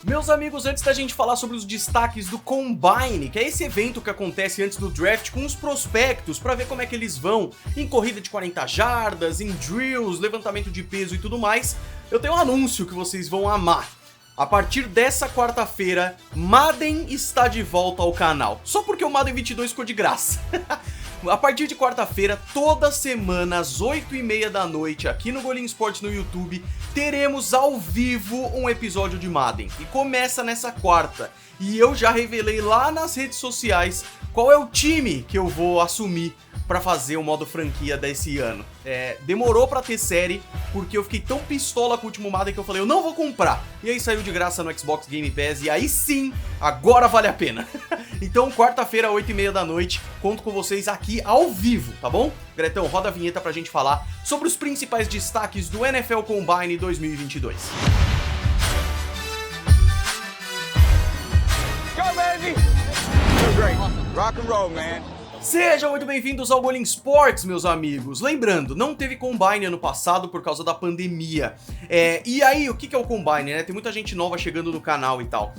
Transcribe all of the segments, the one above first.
Meus amigos, antes da gente falar sobre os destaques do Combine, que é esse evento que acontece antes do draft com os prospectos para ver como é que eles vão em corrida de 40 jardas, em drills, levantamento de peso e tudo mais, eu tenho um anúncio que vocês vão amar. A partir dessa quarta-feira, Madden está de volta ao canal, só porque o Madden 22 ficou de graça. A partir de quarta-feira, toda semana, às 8h30 da noite, aqui no Golim Esportes no YouTube, teremos ao vivo um episódio de Madden. E começa nessa quarta. E eu já revelei lá nas redes sociais qual é o time que eu vou assumir pra fazer o modo franquia desse ano. Demorou pra ter série, porque eu fiquei tão pistola com o último Madden que eu falei, eu não vou comprar. E aí saiu de graça no Xbox Game Pass, e aí sim, agora vale a pena. Então, quarta-feira, 8h30 da noite, conto com vocês aqui ao vivo, tá bom? Gretão, roda a vinheta pra gente falar sobre os principais destaques do NFL Combine 2022. Go, baby! Feel great. Rock and roll, man. Sejam muito bem-vindos ao Golim Esportes, meus amigos. Lembrando, não teve Combine ano passado por causa da pandemia. E aí, o que é o Combine, né? Tem muita gente nova chegando no canal e tal.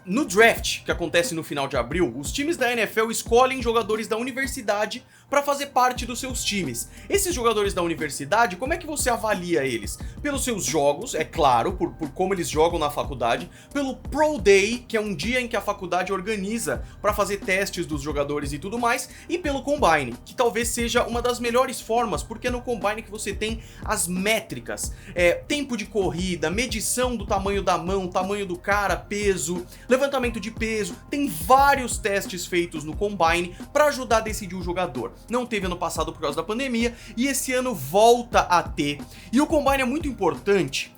No draft, que acontece no final de abril, os times da NFL escolhem jogadores da universidade para fazer parte dos seus times. Esses jogadores da universidade, como é que você avalia eles? Pelos seus jogos, é claro, por como eles jogam na faculdade, pelo Pro Day, que é um dia em que a faculdade organiza para fazer testes dos jogadores e tudo mais, e pelo Combine, que talvez seja uma das melhores formas, porque é no Combine que você tem as métricas, tempo de corrida, medição do tamanho da mão, tamanho do cara, peso, levantamento de peso, tem vários testes feitos no Combine para ajudar a decidir o jogador. Não teve ano passado por causa da pandemia, e esse ano volta a ter. E o Combine é muito importante,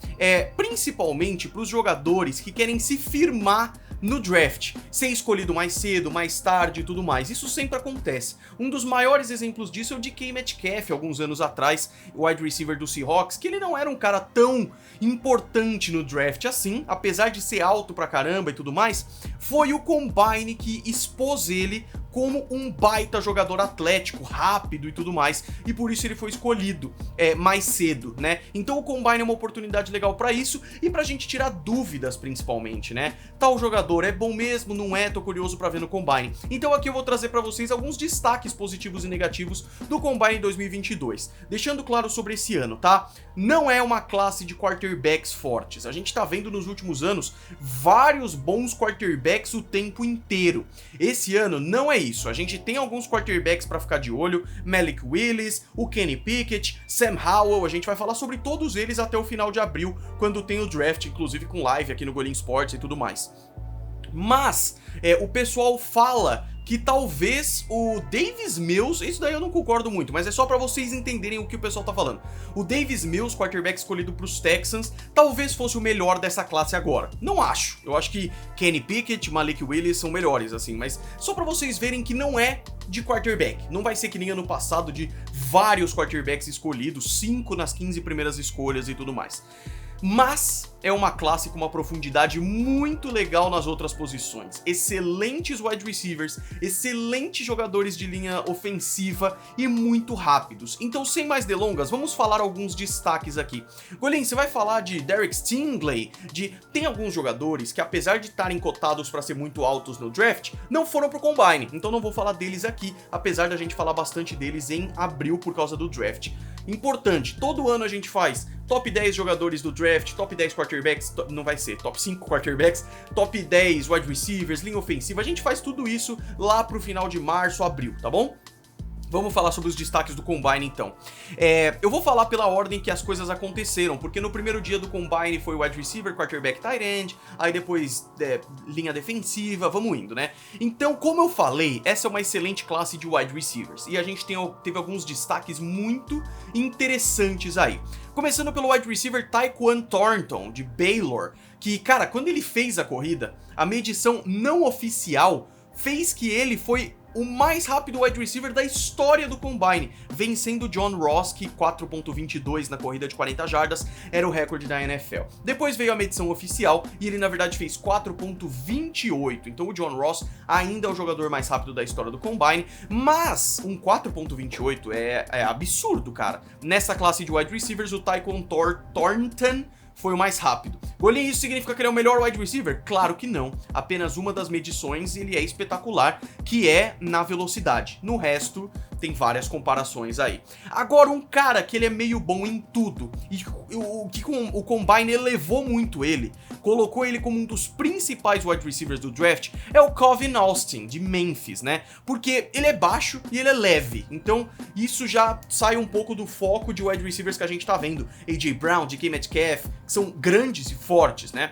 principalmente para os jogadores que querem se firmar no draft, ser escolhido mais cedo, mais tarde e tudo mais. Isso sempre acontece. Um dos maiores exemplos disso é o DK Metcalf, alguns anos atrás, o wide receiver do Seahawks, que ele não era um cara tão importante no draft assim, apesar de ser alto pra caramba e tudo mais, foi o Combine que expôs ele como um baita jogador atlético, rápido e tudo mais, e por isso ele foi escolhido mais cedo, né? Então o Combine é uma oportunidade legal pra isso e pra gente tirar dúvidas principalmente, né? Tal jogador é bom mesmo, não é? Tô curioso pra ver no Combine. Então aqui eu vou trazer pra vocês alguns destaques positivos e negativos do Combine 2022, deixando claro sobre esse ano, tá? Não é uma classe de quarterbacks fortes, a gente tá vendo nos últimos anos vários bons quarterbacks o tempo inteiro. Esse ano não é isso, a gente tem alguns quarterbacks pra ficar de olho, Malik Willis, o Kenny Pickett, Sam Howell, a gente vai falar sobre todos eles até o final de abril, quando tem o draft, inclusive com live aqui no Golim Esportes e tudo mais. Mas o pessoal fala que talvez o Davis Mills, isso daí eu não concordo muito, mas é só pra vocês entenderem o que o pessoal tá falando. O Davis Mills, quarterback escolhido pros Texans, talvez fosse o melhor dessa classe agora. Não acho. Eu acho que Kenny Pickett, Malik Willis são melhores, assim, mas só pra vocês verem que não é de quarterback. Não vai ser que nem ano passado de vários quarterbacks escolhidos, 5 nas 15 primeiras escolhas e tudo mais. Mas é uma classe com uma profundidade muito legal nas outras posições. Excelentes wide receivers, excelentes jogadores de linha ofensiva e muito rápidos. Então, sem mais delongas, vamos falar alguns destaques aqui. Golim, você vai falar de Derek Stingley, tem alguns jogadores que, apesar de estarem cotados para ser muito altos no draft, não foram pro Combine. Então não vou falar deles aqui, apesar da gente falar bastante deles em abril por causa do draft. Importante, todo ano a gente faz top 10 jogadores do draft, top 10 quarterbacks, não vai ser, top 5 quarterbacks, top 10 wide receivers, linha ofensiva, a gente faz tudo isso lá pro final de março, abril, tá bom? Vamos falar sobre os destaques do Combine, então. Eu vou falar pela ordem que as coisas aconteceram, porque no primeiro dia do Combine foi wide receiver, quarterback, tight end, aí depois linha defensiva, vamos indo, né? Então, como eu falei, essa é uma excelente classe de wide receivers, e a gente teve alguns destaques muito interessantes aí. Começando pelo wide receiver Tyquan Thornton, de Baylor, que, cara, quando ele fez a corrida, a medição não oficial fez que ele foi o mais rápido wide receiver da história do Combine, vencendo John Ross, que 4.22 na corrida de 40 jardas era o recorde da NFL. Depois veio a medição oficial e ele na verdade fez 4.28, então o John Ross ainda é o jogador mais rápido da história do Combine, mas um 4.28 é absurdo, cara. Nessa classe de wide receivers, o Tyquan Thornton foi o mais rápido. Golinho, isso significa que ele é o melhor wide receiver? Claro que não. Apenas uma das medições ele é espetacular, que é na velocidade. No resto, tem várias comparações aí. Agora, um cara que ele é meio bom em tudo, e o Combine elevou muito ele, colocou ele como um dos principais wide receivers do draft, é o Calvin Austin, de Memphis, né? Porque ele é baixo e ele é leve, então isso já sai um pouco do foco de wide receivers que a gente tá vendo. A.J. Brown, DK Metcalf, que são grandes e fortes, né?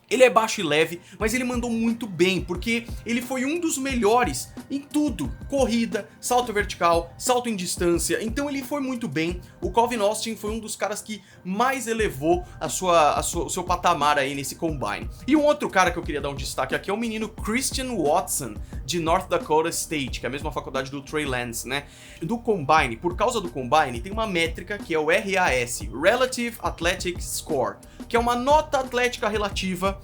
Ele é baixo e leve, mas ele mandou muito bem, porque ele foi um dos melhores em tudo. Corrida, salto vertical, salto em distância, então ele foi muito bem. O Calvin Austin foi um dos caras que mais elevou o seu patamar aí nesse Combine. E um outro cara que eu queria dar um destaque aqui é o menino Christian Watson, de North Dakota State, que é a mesma faculdade do Trey Lance, né? Do Combine, por causa do Combine, tem uma métrica que é o RAS, Relative Athletic Score, que é uma nota atlética relativa,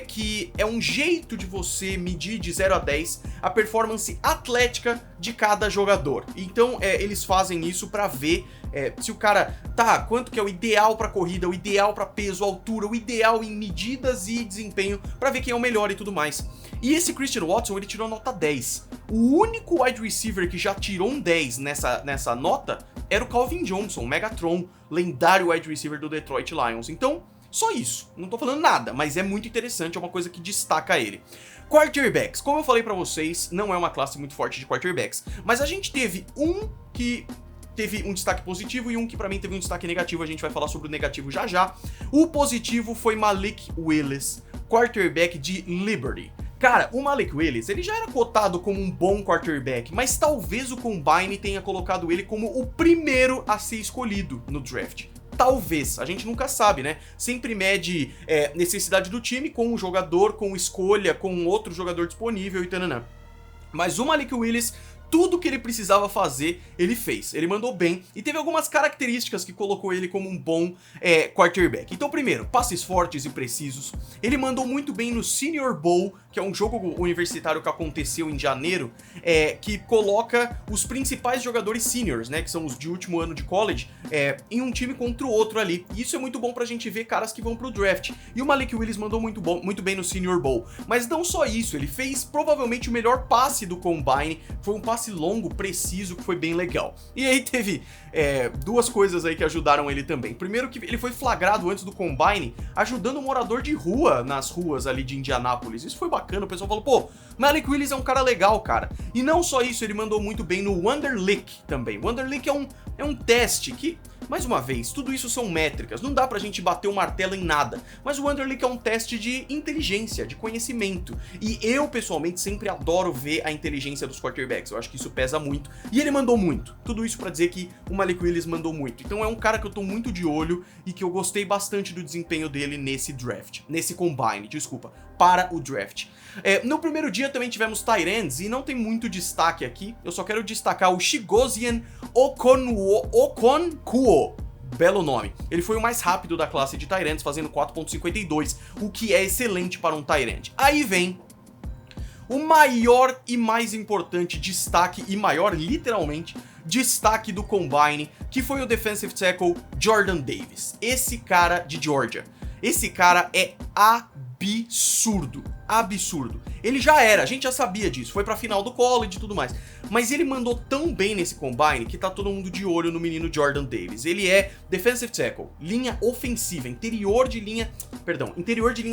que é um jeito de você medir de 0 a 10 a performance atlética de cada jogador. Então eles fazem isso pra ver se o cara quanto que é o ideal pra corrida, o ideal pra peso, altura, o ideal em medidas e desempenho, pra ver quem é o melhor e tudo mais. E esse Christian Watson, ele tirou nota 10. O único wide receiver que já tirou um 10 nessa nota era o Calvin Johnson, o Megatron, lendário wide receiver do Detroit Lions. Então, só isso, não tô falando nada, mas é muito interessante, é uma coisa que destaca ele. Quarterbacks, como eu falei pra vocês, não é uma classe muito forte de quarterbacks, mas a gente teve um que teve um destaque positivo e um que pra mim teve um destaque negativo, a gente vai falar sobre o negativo já já. O positivo foi Malik Willis, quarterback de Liberty. Cara, o Malik Willis, ele já era cotado como um bom quarterback, mas talvez o Combine tenha colocado ele como o primeiro a ser escolhido no draft. Talvez, a gente nunca sabe, né? Sempre mede necessidade do time com um jogador, com escolha, com outro jogador disponível e tananã. Mas o Malik Willis, tudo que ele precisava fazer, ele fez. Ele mandou bem e teve algumas características que colocou ele como um bom quarterback. Então, primeiro, passes fortes e precisos. Ele mandou muito bem no Senior Bowl, que é um jogo universitário que aconteceu em janeiro, que coloca os principais jogadores seniors, né, que são os de último ano de college, em um time contra o outro ali. E isso é muito bom pra gente ver caras que vão pro draft. E o Malik Willis mandou muito bem no Senior Bowl. Mas não só isso, ele fez provavelmente o melhor passe do Combine. Foi um passe longo, preciso, que foi bem legal. E aí teve duas coisas aí que ajudaram ele também. Primeiro que ele foi flagrado antes do Combine ajudando um morador de rua nas ruas ali de Indianápolis. Isso foi bacana, o pessoal falou, pô, Malik Willis é um cara legal, cara. E não só isso, ele mandou muito bem no Wonderlic também. Wonderlic é um teste que, mais uma vez, tudo isso são métricas, não dá pra gente bater o martelo em nada, mas o Wonderlic é um teste de inteligência, de conhecimento, e eu, pessoalmente, sempre adoro ver a inteligência dos quarterbacks, eu acho que isso pesa muito, e ele mandou muito, tudo isso pra dizer que o Malik Willis mandou muito, então é um cara que eu tô muito de olho e que eu gostei bastante do desempenho dele nesse draft, nesse Combine, desculpa, para o draft. No primeiro dia também tivemos tight ends e não tem muito destaque aqui, eu só quero destacar o Chigozian Okonkwo, belo nome. Ele foi o mais rápido da classe de tight ends, fazendo 4.52, o que é excelente para um tight end. Aí vem o maior e mais importante destaque, e maior literalmente, destaque do Combine, que foi o defensive tackle Jordan Davis. Esse cara de Georgia. Esse cara é absurdo, absurdo. Ele já era, a gente já sabia disso, foi pra final do college e tudo mais. Mas ele mandou tão bem nesse Combine que tá todo mundo de olho no menino Jordan Davis. Ele é defensive tackle, linha ofensiva, interior de linha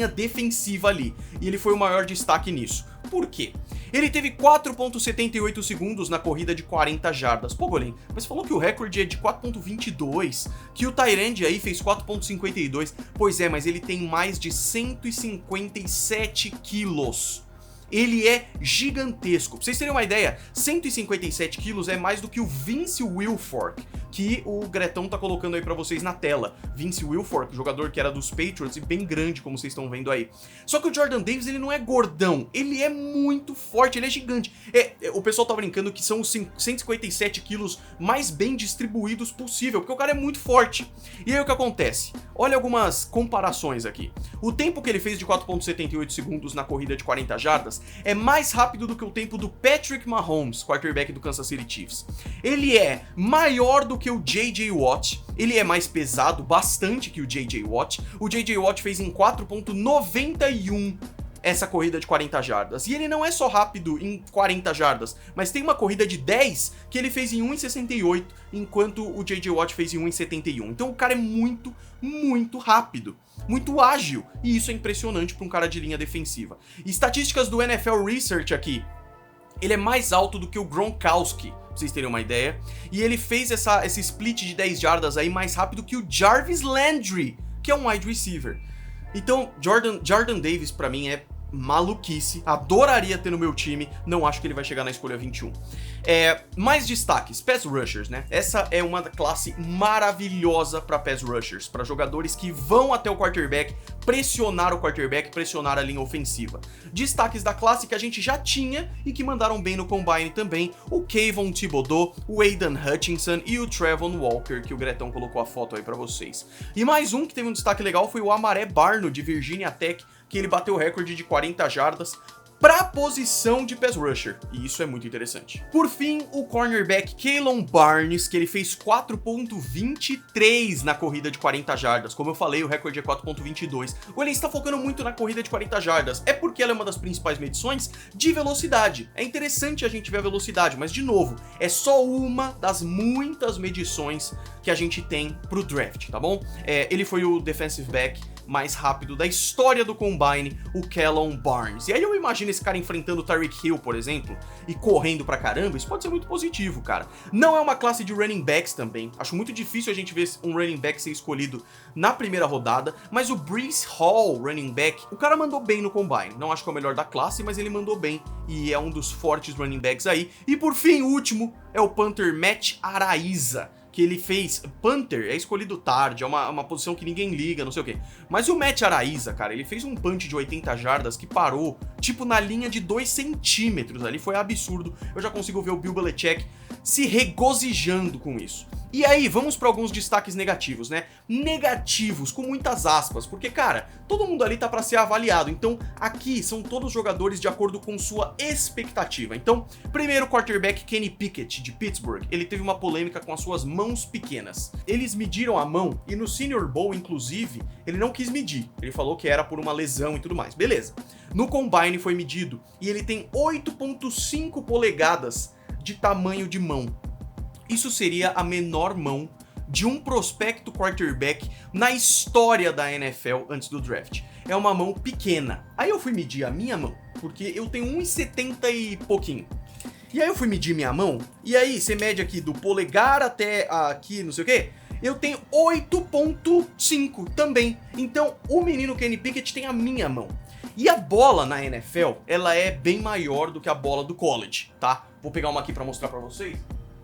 defensiva ali. E ele foi o maior destaque nisso. Por quê? Ele teve 4.78 segundos na corrida de 40 jardas. Pô, Golem, mas falou que o recorde é de 4.22, que o tight end aí fez 4.52. Pois é, mas ele tem mais de 157 quilos. Ele é gigantesco. Pra vocês terem uma ideia, 157 quilos é mais do que o Vince Wilfork, que o Gretão tá colocando aí pra vocês na tela. Vince Wilfork, jogador que era dos Patriots e bem grande, como vocês estão vendo aí. Só que o Jordan Davis, ele não é gordão, ele é muito forte, ele é gigante. O pessoal tá brincando que são os 157 quilos mais bem distribuídos possível, porque o cara é muito forte. E aí o que acontece? Olha algumas comparações aqui. O tempo que ele fez de 4.78 segundos na corrida de 40 jardas é mais rápido do que o tempo do Patrick Mahomes, quarterback do Kansas City Chiefs. Ele é maior do que o J.J. Watt, ele é mais pesado, bastante que o J.J. Watt. O J.J. Watt fez em 4.91 essa corrida de 40 jardas. E ele não é só rápido em 40 jardas, mas tem uma corrida de 10 que ele fez em 1,68, enquanto o J.J. Watt fez em 1,71. Então o cara é muito, muito rápido, muito ágil, e isso é impressionante para um cara de linha defensiva. Estatísticas do NFL Research aqui. Ele é mais alto do que o Gronkowski, pra vocês terem uma ideia. E ele fez esse split de 10 jardas aí mais rápido que o Jarvis Landry, que é um wide receiver. Então, Jordan Davis pra mim é maluquice, adoraria ter no meu time, não acho que ele vai chegar na escolha 21. Mais destaques, pass rushers, né? Essa é uma classe maravilhosa para pass rushers, para jogadores que vão até o quarterback, pressionar o quarterback, pressionar a linha ofensiva. Destaques da classe que a gente já tinha e que mandaram bem no Combine também, o Kayvon Thibodeau, o Aidan Hutchinson e o Trevon Walker, que o Gretão colocou a foto aí para vocês. E mais um que teve um destaque legal foi o Amare Barno, de Virginia Tech, que ele bateu o recorde de 40 jardas para posição de pass rusher, e isso é muito interessante. Por fim, o cornerback Kalon Barnes, que ele fez 4.23 na corrida de 40 jardas. Como eu falei, o recorde é 4.22. O Elen está focando muito na corrida de 40 jardas, é porque ela é uma das principais medições de velocidade. É interessante a gente ver a velocidade, mas de novo, é só uma das muitas medições que a gente tem pro draft, tá bom? Ele foi o defensive back mais rápido da história do Combine, o Kalon Barnes. E aí eu imagino esse cara enfrentando o Tyreek Hill, por exemplo, e correndo pra caramba, isso pode ser muito positivo, cara. Não é uma classe de running backs também, acho muito difícil a gente ver um running back ser escolhido na primeira rodada, mas o Breece Hall, running back, o cara mandou bem no Combine. Não acho que é o melhor da classe, mas ele mandou bem, e é um dos fortes running backs aí. E por fim, o último é o punter Matt Araiza, que ele fez. Punter é escolhido tarde, é uma posição que ninguém liga, não sei o quê. Mas o Matt Araiza, cara, ele fez um punch de 80 jardas que parou, tipo, na linha de 2 centímetros ali, foi absurdo. Eu já consigo ver o Bill Belichick se regozijando com isso. E aí, vamos para alguns destaques negativos, né? Negativos, com muitas aspas, porque, cara, todo mundo ali tá para ser avaliado, então aqui são todos jogadores de acordo com sua expectativa. Então, primeiro, o quarterback Kenny Pickett, de Pittsburgh, ele teve uma polêmica com as suas mãos pequenas. Eles mediram a mão e no Senior Bowl, inclusive, ele não quis medir, ele falou que era por uma lesão e tudo mais, beleza. No Combine foi medido e ele tem 8.5 polegadas de tamanho de mão. Isso seria a menor mão de um prospecto quarterback na história da NFL antes do draft. É uma mão pequena. Aí eu fui medir a minha mão, porque eu tenho 1,70 e pouquinho. E aí eu fui medir minha mão, e aí você mede aqui do polegar até aqui, não sei o quê, eu tenho 8.5 também. Então o menino Kenny Pickett tem a minha mão. E a bola na NFL, ela é bem maior do que a bola do college, tá? Vou pegar uma aqui pra mostrar pra vocês.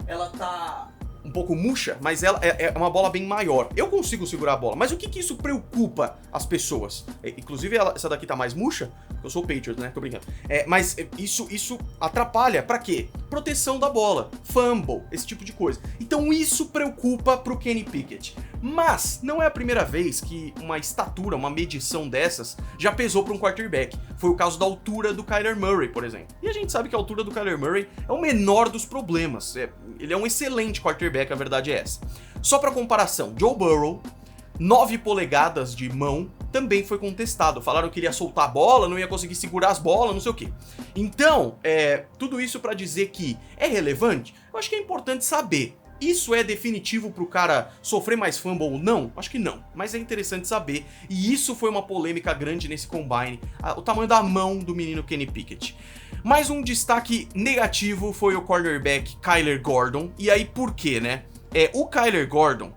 Ela tá um pouco murcha, mas ela é uma bola bem maior. Eu consigo segurar a bola, mas o que isso preocupa as pessoas? Inclusive, essa daqui tá mais murcha, eu sou o Patriots, né? Tô brincando. Mas isso atrapalha pra quê? Proteção da bola, fumble, esse tipo de coisa. Então isso preocupa pro Kenny Pickett. Mas não é a primeira vez que uma estatura, uma medição dessas já pesou para um quarterback. Foi o caso da altura do Kyler Murray, por exemplo. E a gente sabe que a altura do Kyler Murray é o menor dos problemas. Ele é um excelente quarterback, a verdade é essa. Só para comparação, Joe Burrow, 9 polegadas de mão, também foi contestado. Falaram que iria soltar a bola, não ia conseguir segurar as bolas, não sei o quê. Então, tudo isso para dizer que é relevante? Eu acho que é importante saber. Isso é definitivo pro cara sofrer mais fumble ou não? Acho que não, mas é interessante saber. E isso foi uma polêmica grande nesse Combine, o tamanho da mão do menino Kenny Pickett. Mais um destaque negativo foi o cornerback Kyler Gordon. E aí por quê, né? O Kyler Gordon,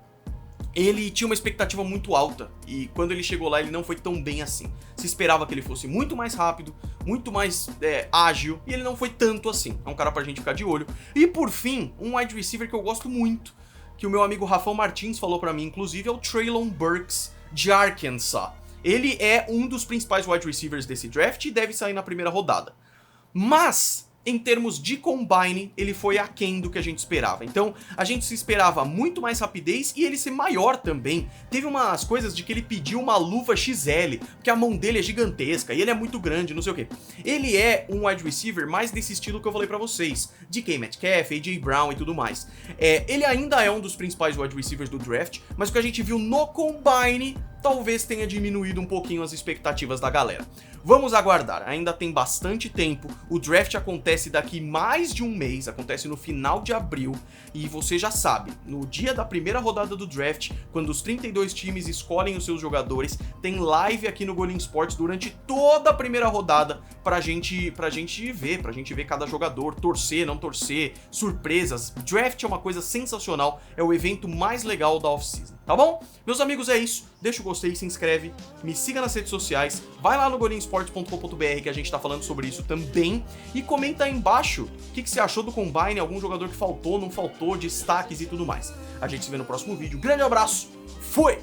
ele tinha uma expectativa muito alta e quando ele chegou lá ele não foi tão bem assim. Se esperava que ele fosse muito mais rápido, muito mais ágil, e ele não foi tanto assim. É um cara pra gente ficar de olho. E por fim, um wide receiver que eu gosto muito, que o meu amigo Rafael Martins falou pra mim, inclusive, é o Treylon Burks, de Arkansas. Ele é um dos principais wide receivers desse draft e deve sair na primeira rodada. Mas em termos de Combine, ele foi aquém do que a gente esperava. Então, a gente se esperava muito mais rapidez e ele ser maior também. Teve umas coisas de que ele pediu uma luva XL, porque a mão dele é gigantesca e ele é muito grande, não sei o quê. Ele é um wide receiver mais desse estilo que eu falei pra vocês, de DK Metcalf, AJ Brown e tudo mais. Ele ainda é um dos principais wide receivers do draft, mas o que a gente viu no Combine talvez tenha diminuído um pouquinho as expectativas da galera. Vamos aguardar, ainda tem bastante tempo, o draft acontece daqui mais de um mês, acontece no final de abril, e você já sabe, no dia da primeira rodada do draft, quando os 32 times escolhem os seus jogadores, tem live aqui no Golim Sports durante toda a primeira rodada pra gente ver cada jogador, torcer, não torcer, surpresas. Draft é uma coisa sensacional, é o evento mais legal da off-season, tá bom? Meus amigos, é isso, deixa o gostei, se inscreve, me siga nas redes sociais, vai lá no golimsports.com.br que a gente tá falando sobre isso também, e comenta aí embaixo o que você achou do Combine, algum jogador que faltou, não faltou, destaques e tudo mais. A gente se vê no próximo vídeo, grande abraço, fui!